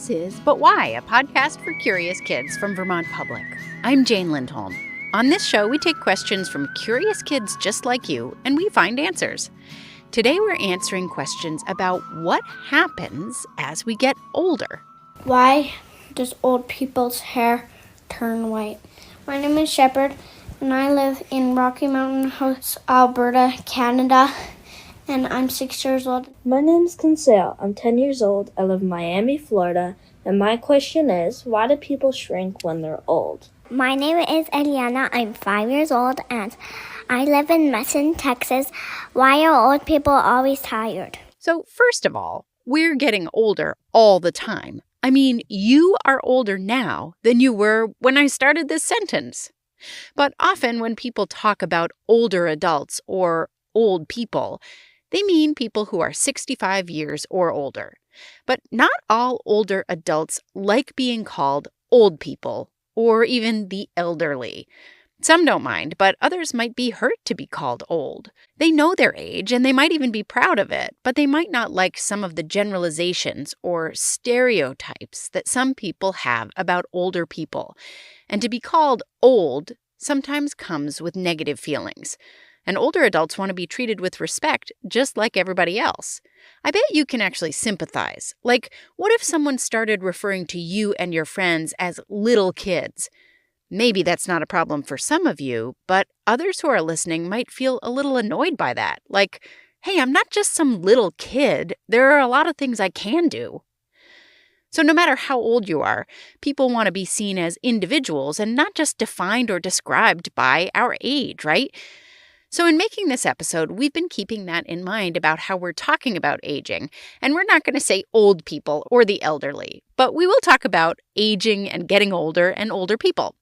This is But Why, a podcast for curious kids from Vermont Public. I'm Jane Lindholm. On this show, we take questions from curious kids just like you, and we find answers. Today, we're answering questions about what happens as we get older. Why does old people's hair turn white? My name is Shepard, and I live in Rocky Mountain House, Alberta, Canada, and I'm 6 years old. My name is Kinsale. I'm 10 years old. I live in Miami, Florida, and my question is, why do people shrink when they're old? My name is Eliana. I'm 5 years old, and I live in Messon, Texas. Why are old people always tired? So first of all, we're getting older all the time. I mean, you are older now than you were when I started this sentence. But often when people talk about older adults or old people, they mean people who are 65 years or older. But not all older adults like being called old people or even the elderly. Some don't mind, but others might be hurt to be called old. They know their age and they might even be proud of it, but they might not like some of the generalizations or stereotypes that some people have about older people. And to be called old sometimes comes with negative feelings. And older adults want to be treated with respect, just like everybody else. I bet you can actually sympathize. Like, what if someone started referring to you and your friends as little kids? Maybe that's not a problem for some of you, but others who are listening might feel a little annoyed by that. Like, hey, I'm not just some little kid. There are a lot of things I can do. So no matter how old you are, people want to be seen as individuals and not just defined or described by our age, right? So in making this episode, we've been keeping that in mind about how we're talking about aging. And we're not going to say old people or the elderly, but we will talk about aging and getting older and older people.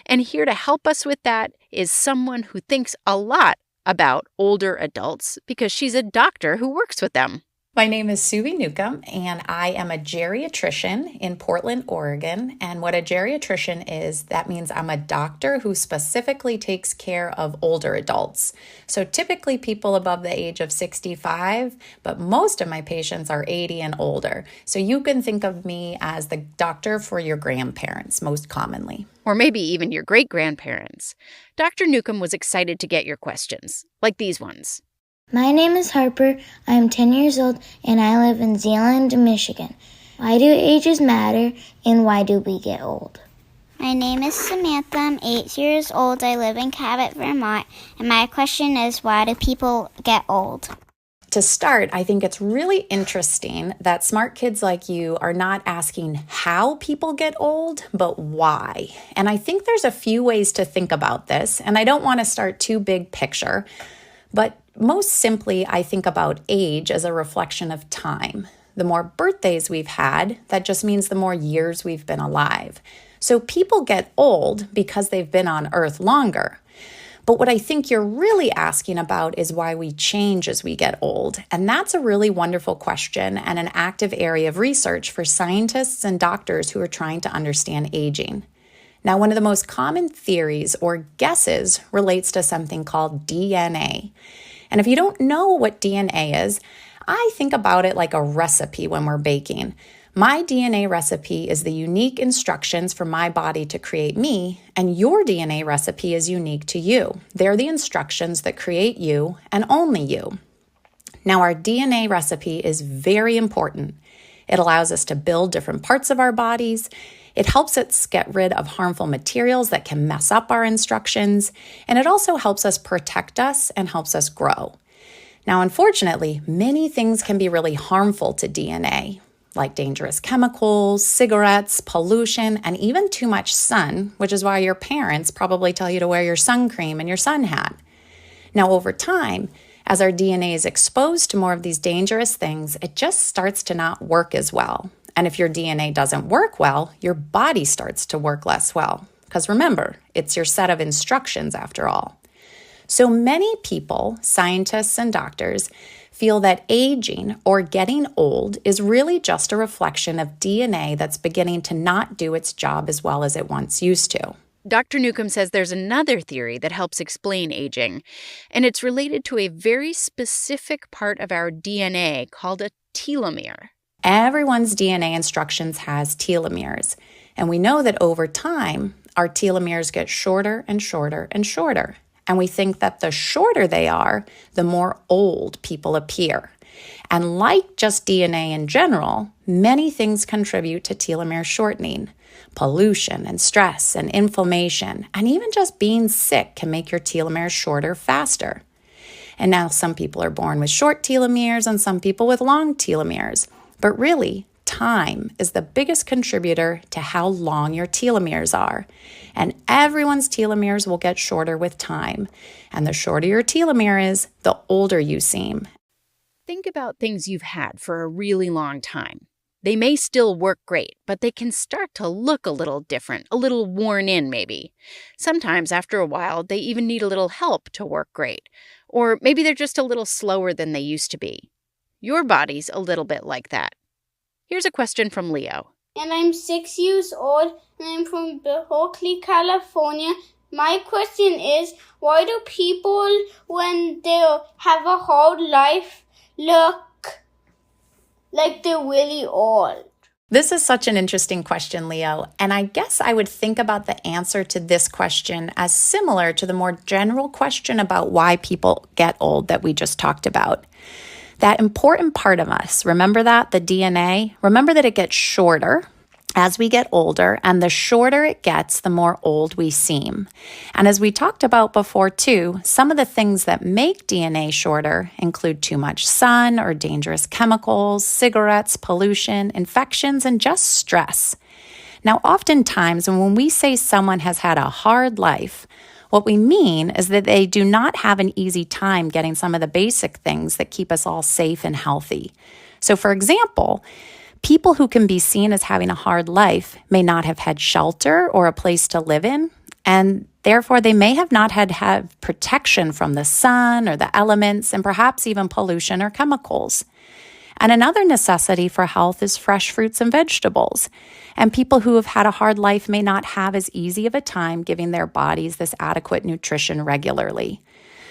And here to help us with that is someone who thinks a lot about older adults because she's a doctor who works with them. My name is Suvi Newcomb, and I am a geriatrician in Portland, Oregon. And what a geriatrician is, that means I'm a doctor who specifically takes care of older adults. So typically people above the age of 65, but most of my patients are 80 and older. So you can think of me as the doctor for your grandparents, most commonly. Or maybe even your great-grandparents. Dr. Newcomb was excited to get your questions, like these ones. My name is Harper. I am 10 years old, and I live in Zeeland, Michigan. Why do ages matter, and why do we get old? My name is Samantha. I'm 8 years old. I live in Cabot, Vermont. And my question is, why do people get old? To start, I think it's really interesting that smart kids like you are not asking how people get old, but why. And I think there's a few ways to think about this, and I don't want to start too big picture, but most simply, I think about age as a reflection of time. The more birthdays we've had, that just means the more years we've been alive. So people get old because they've been on Earth longer. But what I think you're really asking about is why we change as we get old. And that's a really wonderful question and an active area of research for scientists and doctors who are trying to understand aging. Now, one of the most common theories or guesses relates to something called DNA. And if you don't know what DNA is, I think about it like a recipe when we're baking. My DNA recipe is the unique instructions for my body to create me, and your DNA recipe is unique to you. They're the instructions that create you and only you. Now, our DNA recipe is very important. It allows us to build different parts of our bodies. It helps us get rid of harmful materials that can mess up our instructions, and it also helps us protect us and helps us grow. Now, unfortunately, many things can be really harmful to DNA, like dangerous chemicals, cigarettes, pollution, and even too much sun, which is why your parents probably tell you to wear your sun cream and your sun hat. Now, over time, as our DNA is exposed to more of these dangerous things, it just starts to not work as well. And if your DNA doesn't work well, your body starts to work less well. Because remember, it's your set of instructions after all. So many people, scientists and doctors, feel that aging or getting old is really just a reflection of DNA that's beginning to not do its job as well as it once used to. Dr. Newcomb says there's another theory that helps explain aging, and it's related to a very specific part of our DNA called a telomere. Everyone's DNA instructions has telomeres, and we know that over time, our telomeres get shorter and shorter and shorter. And we think that the shorter they are, the more old people appear. And like just DNA in general, many things contribute to telomere shortening. Pollution and stress and inflammation, and even just being sick can make your telomeres shorter faster. And now some people are born with short telomeres and some people with long telomeres. But really, time is the biggest contributor to how long your telomeres are. And everyone's telomeres will get shorter with time. And the shorter your telomere is, the older you seem. Think about things you've had for a really long time. They may still work great, but they can start to look a little different, a little worn in maybe. Sometimes after a while, they even need a little help to work great. Or maybe they're just a little slower than they used to be. Your body's a little bit like that. Here's a question from Leo. And I'm 6 years old, and I'm from Berkeley, California. My question is, why do people, when they have a hard life, look like they're really old? This is such an interesting question, Leo, and I guess I would think about the answer to this question as similar to the more general question about why people get old that we just talked about. That important part of us, remember that, the DNA? Remember that it gets shorter as we get older, and the shorter it gets, the more old we seem. And as we talked about before too, some of the things that make DNA shorter include too much sun or dangerous chemicals, cigarettes, pollution, infections, and just stress. Now, oftentimes when we say someone has had a hard life, what we mean is that they do not have an easy time getting some of the basic things that keep us all safe and healthy. So, for example, people who can be seen as having a hard life may not have had shelter or a place to live in, and therefore they may have not had protection from the sun or the elements and perhaps even pollution or chemicals. And another necessity for health is fresh fruits and vegetables. And people who have had a hard life may not have as easy of a time giving their bodies this adequate nutrition regularly.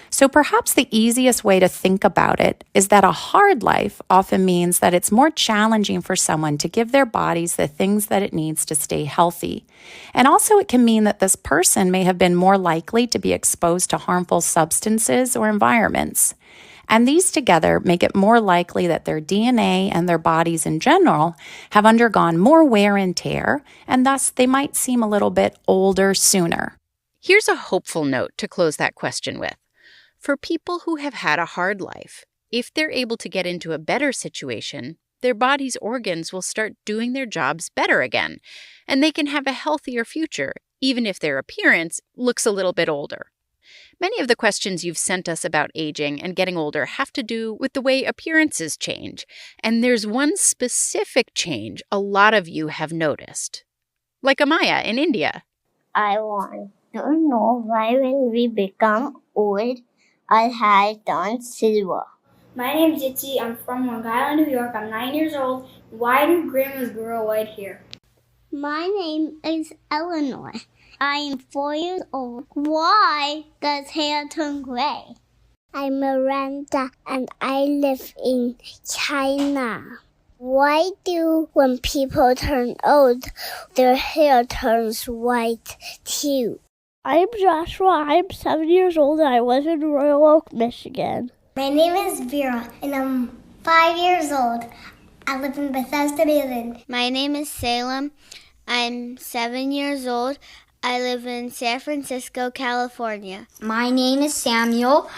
So perhaps the easiest way to think about it is that a hard life often means that it's more challenging for someone to give their bodies the things that it needs to stay healthy. And also it can mean that this person may have been more likely to be exposed to harmful substances or environments. And these together make it more likely that their DNA and their bodies in general have undergone more wear and tear, and thus they might seem a little bit older sooner. Here's a hopeful note to close that question with. For people who have had a hard life, if they're able to get into a better situation, their body's organs will start doing their jobs better again, and they can have a healthier future, even if their appearance looks a little bit older. Many of the questions you've sent us about aging and getting older have to do with the way appearances change, and there's one specific change a lot of you have noticed. Like Amaya in India. I want to know why when we become old, our hair turns silver. My name's Itzy. I'm from Long Island, New York. I'm 9 years old. Why do grandmas grow white hair? My name is Eleanor. I am 4 years old. Why does hair turn gray? I'm Miranda and I live in China. Why do when people turn old, their hair turns white too? I'm Joshua. I'm 7 years old and I live in Royal Oak, Michigan. My name is Vera and I'm 5 years old. I live in Bethesda, Maryland. My name is Salem. I'm 7 years old. I live in San Francisco, California. My name is Samuel.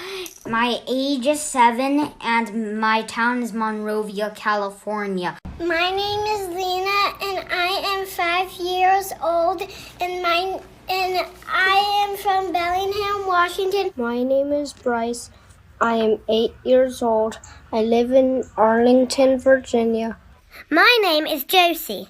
My age is 7 and my town is Monrovia, California. My name is Lena and I am 5 years old and I am from Bellingham, Washington. My name is Bryce. I am 8 years old. I live in Arlington, Virginia. My name is Josie.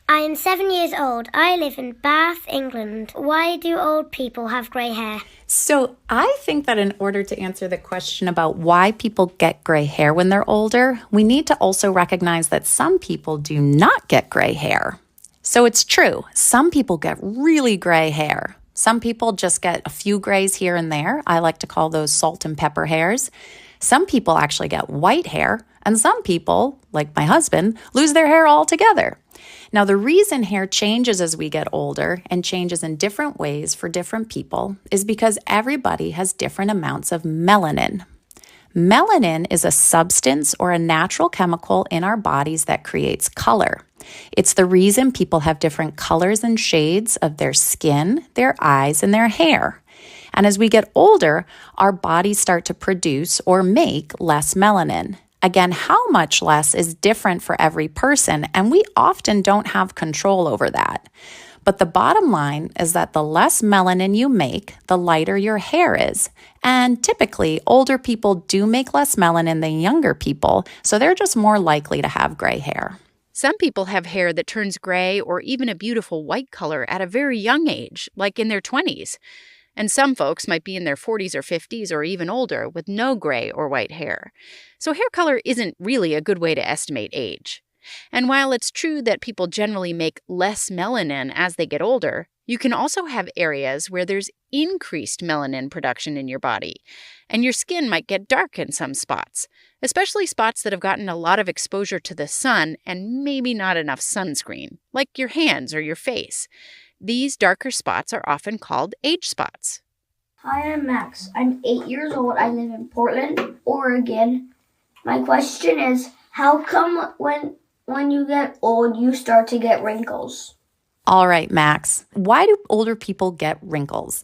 I am 7 years old. I live in Bath, England. Why do old people have grey hair? So I think that in order to answer the question about why people get gray hair when they're older, we need to also recognize that some people do not get gray hair. So it's true. Some people get really gray hair. Some people just get a few grays here and there. I like to call those salt and pepper hairs. Some people actually get white hair, And some people, like my husband, lose their hair altogether. Now, the reason hair changes as we get older and changes in different ways for different people is because everybody has different amounts of melanin. Melanin is a substance or a natural chemical in our bodies that creates color. It's the reason people have different colors and shades of their skin, their eyes, and their hair. And as we get older, our bodies start to produce or make less melanin. Again, how much less is different for every person, and we often don't have control over that. But the bottom line is that the less melanin you make, the lighter your hair is. And typically, older people do make less melanin than younger people, so they're just more likely to have gray hair. Some people have hair that turns gray or even a beautiful white color at a very young age, like in their 20s. And some folks might be in their 40s or 50s or even older with no gray or white hair. So hair color isn't really a good way to estimate age. And while it's true that people generally make less melanin as they get older, you can also have areas where there's increased melanin production in your body. And your skin might get dark in some spots, especially spots that have gotten a lot of exposure to the sun and maybe not enough sunscreen, like your hands or your face. These darker spots are often called age spots. Hi, I'm Max. I'm 8 years old. I live in Portland, Oregon. My question is, how come when you get old, you start to get wrinkles? All right, Max. Why do older people get wrinkles?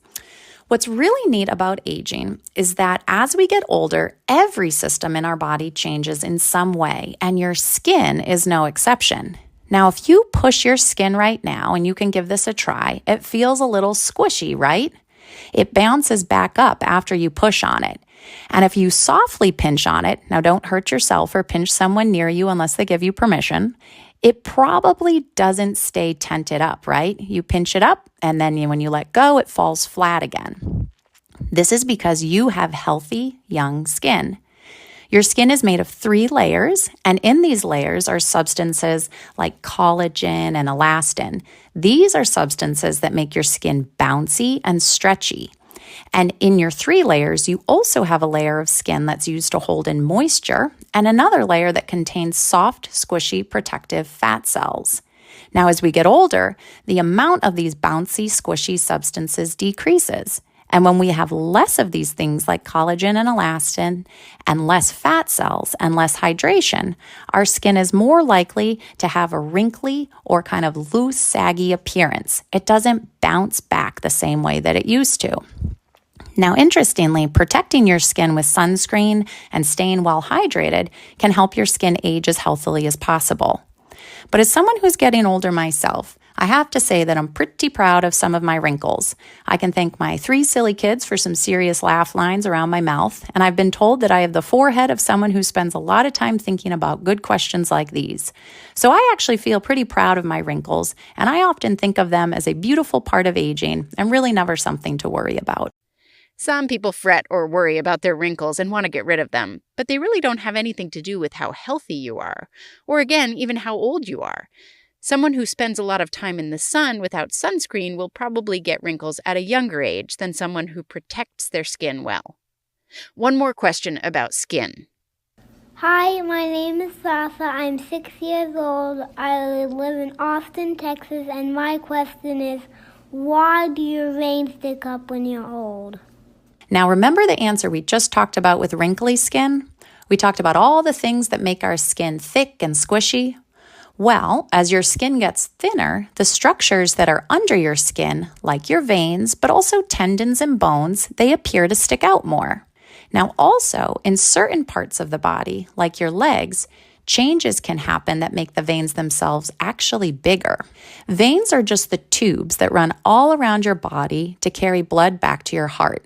What's really neat about aging is that as we get older, every system in our body changes in some way, and your skin is no exception. Now, if you push your skin right now, and you can give this a try, it feels a little squishy, right? It bounces back up after you push on it. And if you softly pinch on it, now don't hurt yourself or pinch someone near you unless they give you permission, it probably doesn't stay tented up, right? You pinch it up, and then when you let go, it falls flat again. This is because you have healthy, young skin. Your skin is made of 3 layers, and in these layers are substances like collagen and elastin. These are substances that make your skin bouncy and stretchy. And in your 3 layers, you also have a layer of skin that's used to hold in moisture and another layer that contains soft, squishy, protective fat cells. Now, as we get older, the amount of these bouncy, squishy substances decreases. And when we have less of these things like collagen and elastin and less fat cells and less hydration, our skin is more likely to have a wrinkly or kind of loose, saggy appearance. It doesn't bounce back the same way that it used to. Now, interestingly, protecting your skin with sunscreen and staying well hydrated can help your skin age as healthily as possible. But as someone who's getting older myself, I have to say that I'm pretty proud of some of my wrinkles. I can thank my 3 silly kids for some serious laugh lines around my mouth, and I've been told that I have the forehead of someone who spends a lot of time thinking about good questions like these. So I actually feel pretty proud of my wrinkles, and I often think of them as a beautiful part of aging and really never something to worry about. Some people fret or worry about their wrinkles and want to get rid of them, but they really don't have anything to do with how healthy you are, or again, even how old you are. Someone who spends a lot of time in the sun without sunscreen will probably get wrinkles at a younger age than someone who protects their skin well. One more question about skin. Hi, my name is Sasa. I'm 6 years old. I live in Austin, Texas, and my question is, why do your veins stick up when you're old? Now, remember the answer we just talked about with wrinkly skin? We talked about all the things that make our skin thick and squishy. Well, as your skin gets thinner, the structures that are under your skin, like your veins, but also tendons and bones, they appear to stick out more. Now, also, in certain parts of the body, like your legs, changes can happen that make the veins themselves actually bigger. Veins are just the tubes that run all around your body to carry blood back to your heart.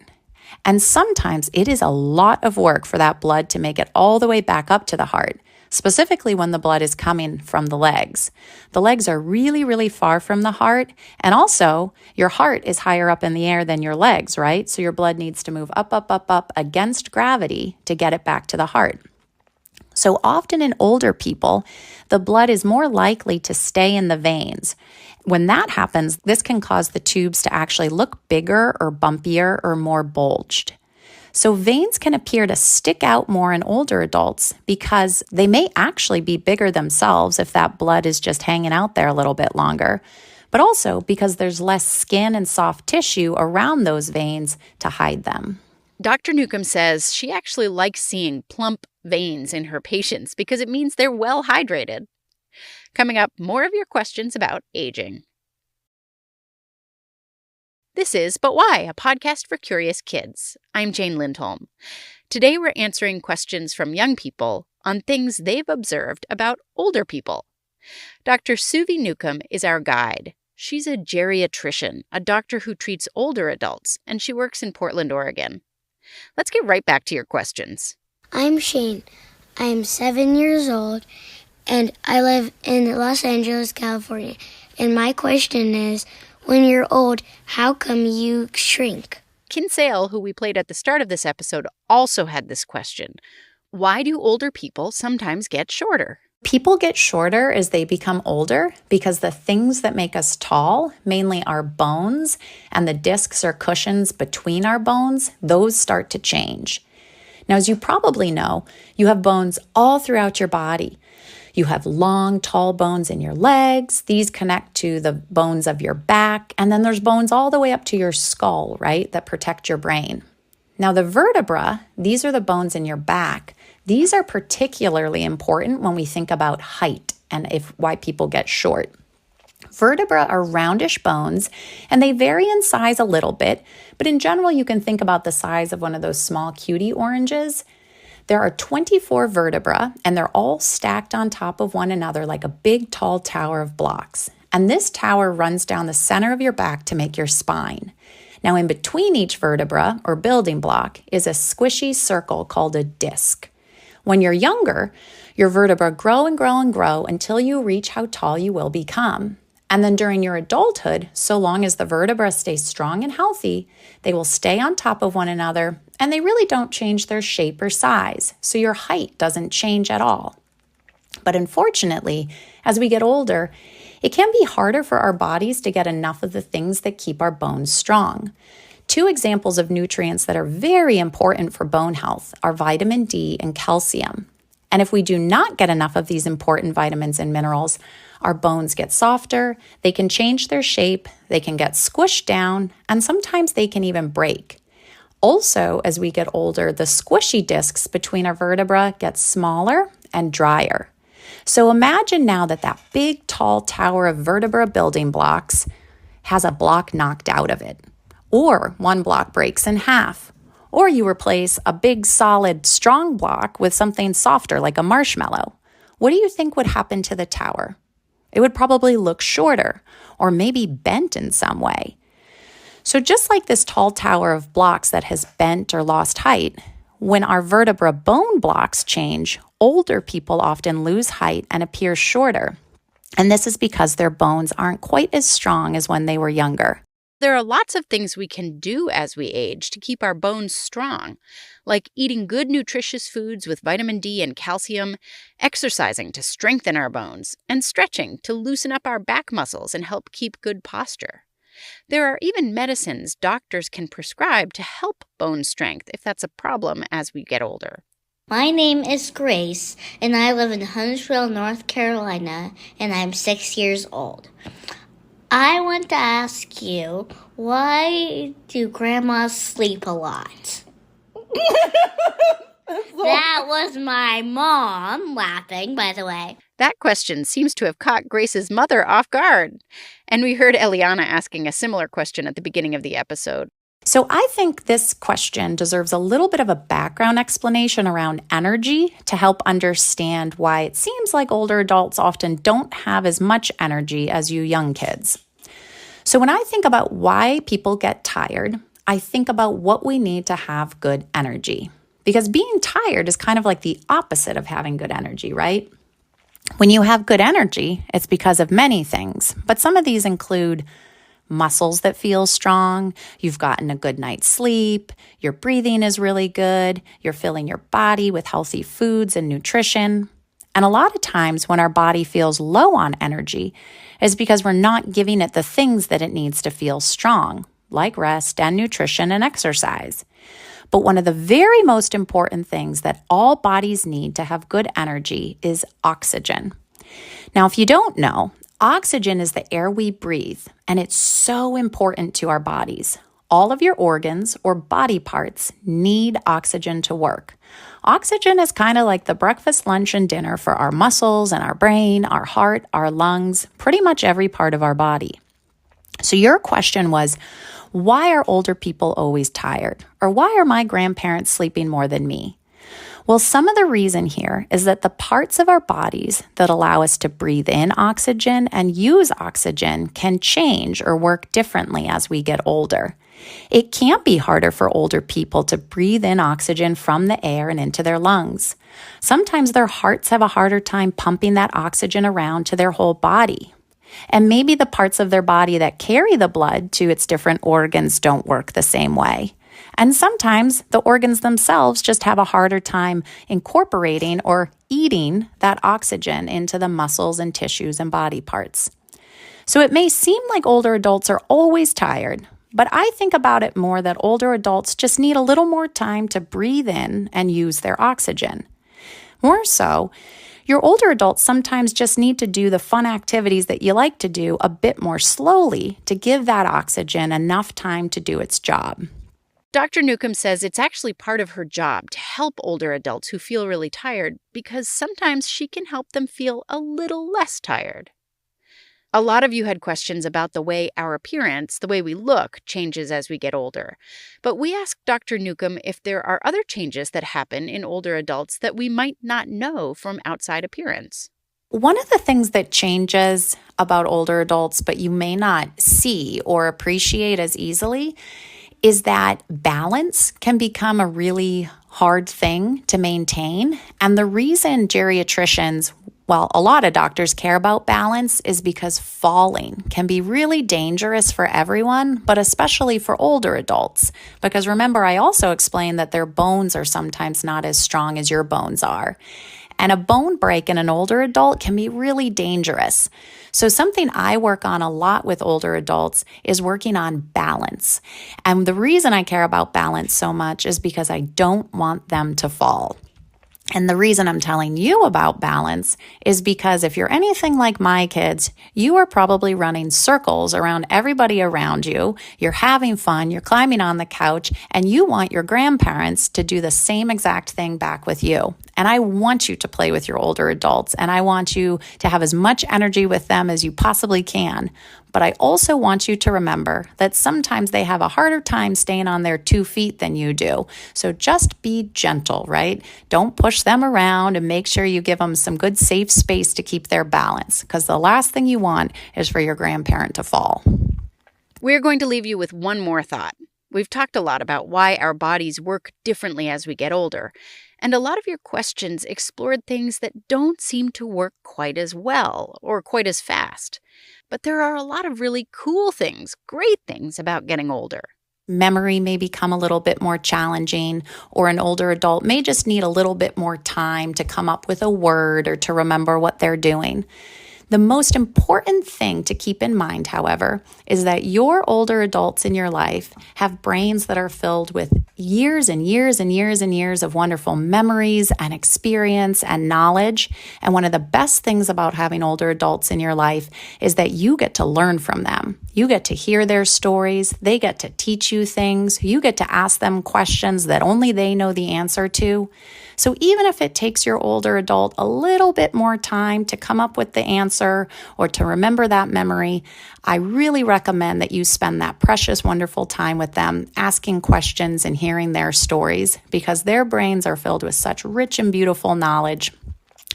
And sometimes it is a lot of work for that blood to make it all the way back up to the heart, specifically when the blood is coming from the legs. The legs are really, really far from the heart, and also your heart is higher up in the air than your legs, right? So your blood needs to move up, up, up, up against gravity to get it back to the heart. So often in older people, the blood is more likely to stay in the veins. When that happens, this can cause the tubes to actually look bigger or bumpier or more bulged. So veins can appear to stick out more in older adults because they may actually be bigger themselves if that blood is just hanging out there a little bit longer, but also because there's less skin and soft tissue around those veins to hide them. Dr. Newcomb says she actually likes seeing plump veins in her patients because it means they're well hydrated. Coming up, more of your questions about aging. This is But Why, a podcast for curious kids. I'm Jane Lindholm. Today we're answering questions from young people on things they've observed about older people. Dr. Suvi Newcomb is our guide. She's a geriatrician, a doctor who treats older adults, and she works in Portland, Oregon. Let's get right back to your questions. I'm Shane. I'm 7 years old, and I live in Los Angeles, California. And my question is, when you're old, how come you shrink? Kinsale, who we played at the start of this episode, also had this question. Why do older people sometimes get shorter? People get shorter as they become older because the things that make us tall, mainly our bones and the discs or cushions between our bones, those start to change. Now, as you probably know, you have bones all throughout your body. You have long, tall bones in your legs. These connect to the bones of your back. And then there's bones all the way up to your skull, right, that protect your brain. Now, the vertebra, these are the bones in your back. These are particularly important when we think about height and why people get short. Vertebrae are roundish bones, and they vary in size a little bit, but in general, you can think about the size of one of those small cutie oranges. There are 24 vertebrae, and they're all stacked on top of one another like a big, tall tower of blocks. And this tower runs down the center of your back to make your spine. Now, in between each vertebra, or building block, is a squishy circle called a disc. When you're younger, your vertebrae grow and grow and grow until you reach how tall you will become. And then during your adulthood, so long as the vertebrae stay strong and healthy, they will stay on top of one another, and they really don't change their shape or size, so your height doesn't change at all. But unfortunately, as we get older, it can be harder for our bodies to get enough of the things that keep our bones strong. Two examples of nutrients that are very important for bone health are vitamin D and calcium. And if we do not get enough of these important vitamins and minerals, our bones get softer, they can change their shape, they can get squished down, and sometimes they can even break. Also, as we get older, the squishy discs between our vertebrae get smaller and drier. So imagine now that big, tall tower of vertebra building blocks has a block knocked out of it, or one block breaks in half, or you replace a big, solid, strong block with something softer like a marshmallow. What do you think would happen to the tower? It would probably look shorter, or maybe bent in some way. So just like this tall tower of blocks that has bent or lost height, when our vertebra bone blocks change, older people often lose height and appear shorter. And this is because their bones aren't quite as strong as when they were younger. There are lots of things we can do as we age to keep our bones strong, like eating good nutritious foods with vitamin D and calcium, exercising to strengthen our bones, and stretching to loosen up our back muscles and help keep good posture. There are even medicines doctors can prescribe to help bone strength if that's a problem as we get older. My name is Grace, and I live in Huntsville, North Carolina, and I'm 6 years old. I want to ask you, why do grandmas sleep a lot? That was my mom laughing, by the way. That question seems to have caught Grace's mother off guard. And we heard Eliana asking a similar question at the beginning of the episode. So I think this question deserves a little bit of a background explanation around energy to help understand why it seems like older adults often don't have as much energy as you young kids. So when I think about why people get tired, I think about what we need to have good energy. Because being tired is kind of like the opposite of having good energy, right? When you have good energy, it's because of many things, but some of these include muscles that feel strong, you've gotten a good night's sleep, your breathing is really good, you're filling your body with healthy foods and nutrition. And a lot of times when our body feels low on energy is because we're not giving it the things that it needs to feel strong, like rest and nutrition and exercise. But one of the very most important things that all bodies need to have good energy is oxygen. Now, if you don't know, oxygen is the air we breathe, and it's so important to our bodies. All of your organs or body parts need oxygen to work. Oxygen is kind of like the breakfast, lunch, and dinner for our muscles and our brain, our heart, our lungs, pretty much every part of our body. So your question was, why are older people always tired? Or why are my grandparents sleeping more than me? Well, some of the reason here is that the parts of our bodies that allow us to breathe in oxygen and use oxygen can change or work differently as we get older. It can be harder for older people to breathe in oxygen from the air and into their lungs. Sometimes their hearts have a harder time pumping that oxygen around to their whole body. And maybe the parts of their body that carry the blood to its different organs don't work the same way. And sometimes the organs themselves just have a harder time incorporating or eating that oxygen into the muscles and tissues and body parts. So it may seem like older adults are always tired, but I think about it more that older adults just need a little more time to breathe in and use their oxygen. More so, your older adults sometimes just need to do the fun activities that you like to do a bit more slowly to give that oxygen enough time to do its job. Dr. Newcomb says it's actually part of her job to help older adults who feel really tired because sometimes she can help them feel a little less tired. A lot of you had questions about the way our appearance, the way we look, changes as we get older. But we asked Dr. Newcomb if there are other changes that happen in older adults that we might not know from outside appearance. One of the things that changes about older adults, but you may not see or appreciate as easily, is that balance can become a really hard thing to maintain. And the reason geriatricians, well, a lot of doctors care about balance is because falling can be really dangerous for everyone, but especially for older adults. Because remember, I also explained that their bones are sometimes not as strong as your bones are. And a bone break in an older adult can be really dangerous. So something I work on a lot with older adults is working on balance. And the reason I care about balance so much is because I don't want them to fall. And the reason I'm telling you about balance is because if you're anything like my kids, you are probably running circles around everybody around you. You're having fun, you're climbing on the couch, and you want your grandparents to do the same exact thing back with you. And I want you to play with your older adults, and I want you to have as much energy with them as you possibly can. But I also want you to remember that sometimes they have a harder time staying on their 2 feet than you do. So just be gentle, right? Don't push them around and make sure you give them some good safe space to keep their balance, because the last thing you want is for your grandparent to fall. We're going to leave you with one more thought. We've talked a lot about why our bodies work differently as we get older. And a lot of your questions explored things that don't seem to work quite as well or quite as fast. But there are a lot of really cool things, great things about getting older. Memory may become a little bit more challenging, or an older adult may just need a little bit more time to come up with a word or to remember what they're doing. The most important thing to keep in mind, however, is that your older adults in your life have brains that are filled with years and years and years and years of wonderful memories and experience and knowledge. And one of the best things about having older adults in your life is that you get to learn from them. You get to hear their stories. They get to teach you things. You get to ask them questions that only they know the answer to. So even if it takes your older adult a little bit more time to come up with the answer or to remember that memory, I really recommend that you spend that precious, wonderful time with them, asking questions and hearing their stories, because their brains are filled with such rich and beautiful knowledge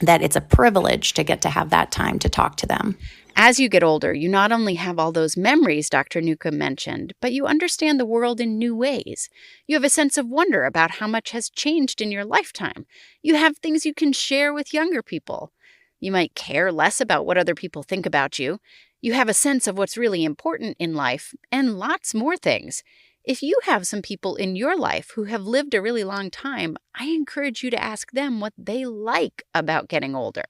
that it's a privilege to get to have that time to talk to them. As you get older, you not only have all those memories Dr. Newcomb mentioned, but you understand the world in new ways. You have a sense of wonder about how much has changed in your lifetime. You have things you can share with younger people. You might care less about what other people think about you. You have a sense of what's really important in life, and lots more things. If you have some people in your life who have lived a really long time, I encourage you to ask them what they like about getting older.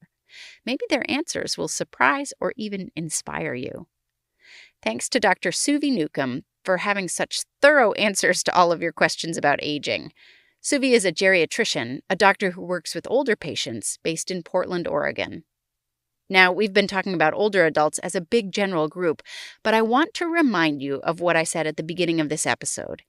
Maybe their answers will surprise or even inspire you. Thanks to Dr. Suvi Newcomb for having such thorough answers to all of your questions about aging. Suvi is a geriatrician, a doctor who works with older patients based in Portland, Oregon. Now, we've been talking about older adults as a big general group, but I want to remind you of what I said at the beginning of this episode.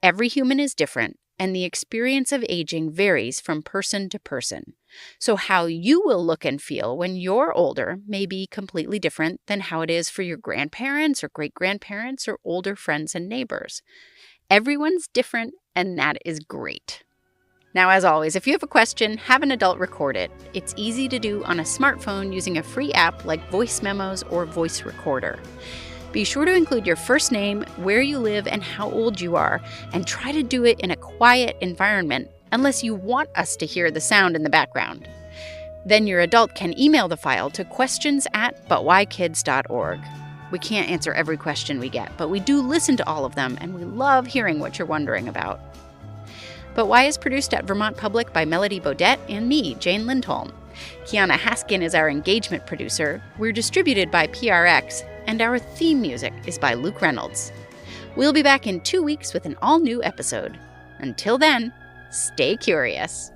Every human is different, and the experience of aging varies from person to person. So how you will look and feel when you're older may be completely different than how it is for your grandparents or great-grandparents or older friends and neighbors. Everyone's different, and that is great. Now, as always, if you have a question, have an adult record it. It's easy to do on a smartphone using a free app like Voice Memos or Voice Recorder. Be sure to include your first name, where you live, and how old you are, and try to do it in a quiet environment unless you want us to hear the sound in the background. Then your adult can email the file to questions@butwhykids.org. We can't answer every question we get, but we do listen to all of them, and we love hearing what you're wondering about. But Why is produced at Vermont Public by Melody Bodette and me, Jane Lindholm. Kiana Haskin is our engagement producer. We're distributed by PRX, and our theme music is by Luke Reynolds. We'll be back in 2 weeks with an all-new episode. Until then, stay curious.